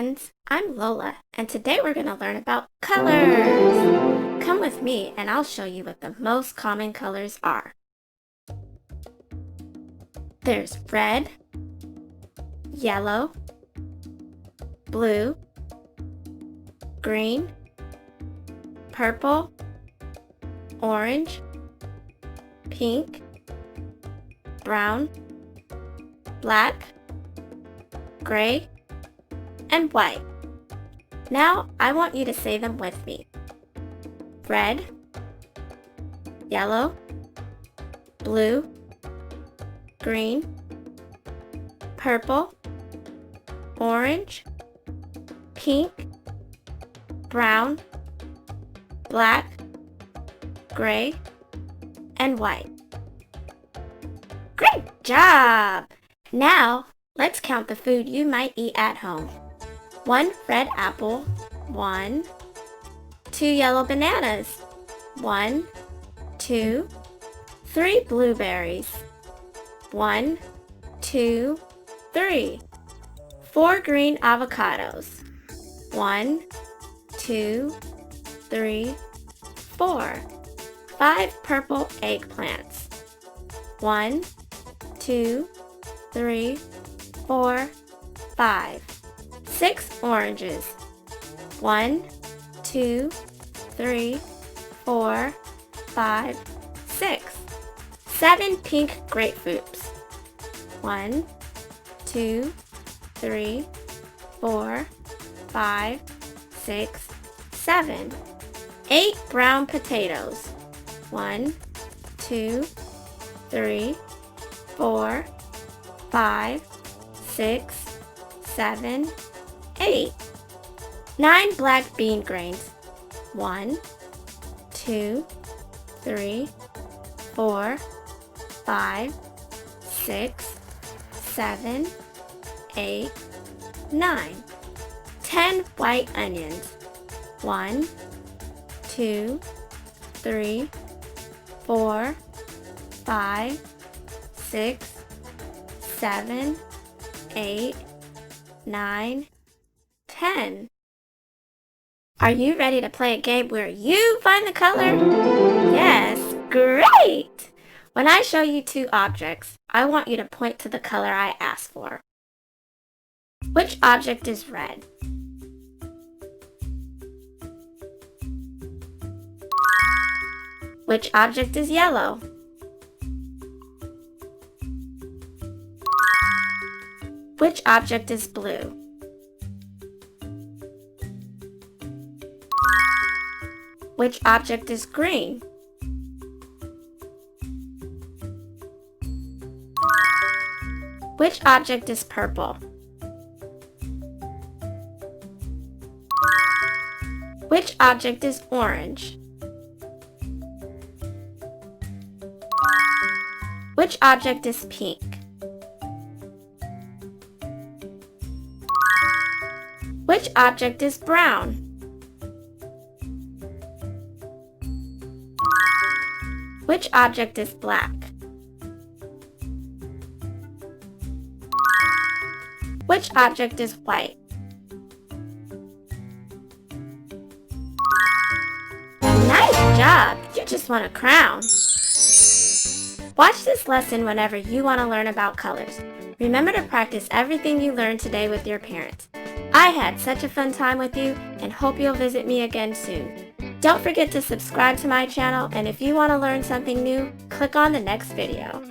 friends, I'm Lola, and today we're going to learn about colors. Come with me and I'll show you what the most common colors are. There's red, yellow, blue, green, purple, orange, pink, brown, black, gray, and white. Now I want you to say them with me. Red, yellow, blue, green, purple, orange, pink, brown, black, gray, and white. Great job! Now, let's count the food you might eat at home. 1 red apple, 1, 2 yellow bananas, 1, 2, 3 blueberries, 1, 2, 3, 4 green avocados, 1, 2, 3, 4, 5 purple eggplants, 1, 2, 3, 4, 5, 6 oranges, 1, 2, 3, 4, 5, 6, 7 pink grapefruits, 1, 2, 3, 4, 5, 6, 7, 8 brown potatoes, 1, 2, 3, 4, 5, 6, 7, 8, 9 black bean grains, 1, 2, 3, 4, 5, 6, 7, 8, 9, 10 white onions, 1, 2, 3, 4, 5, 6, 7, 8, 9, 10. Are you ready to play a game where you find the color? Yes, great! When I show you 2 objects, I want you to point to the color I asked for. Which object is red? Which object is yellow? Which object is blue? Which object is green? Which object is purple? Which object is orange? Which object is pink? Which object is brown? Which object is black? Which object is white? Nice job! You just won a crown! Watch this lesson whenever you want to learn about colors. Remember to practice everything you learned today with your parents. I had such a fun time with you and hope you'll visit me again soon. Don't forget to subscribe to my channel, and if you want to learn something new, click on the next video.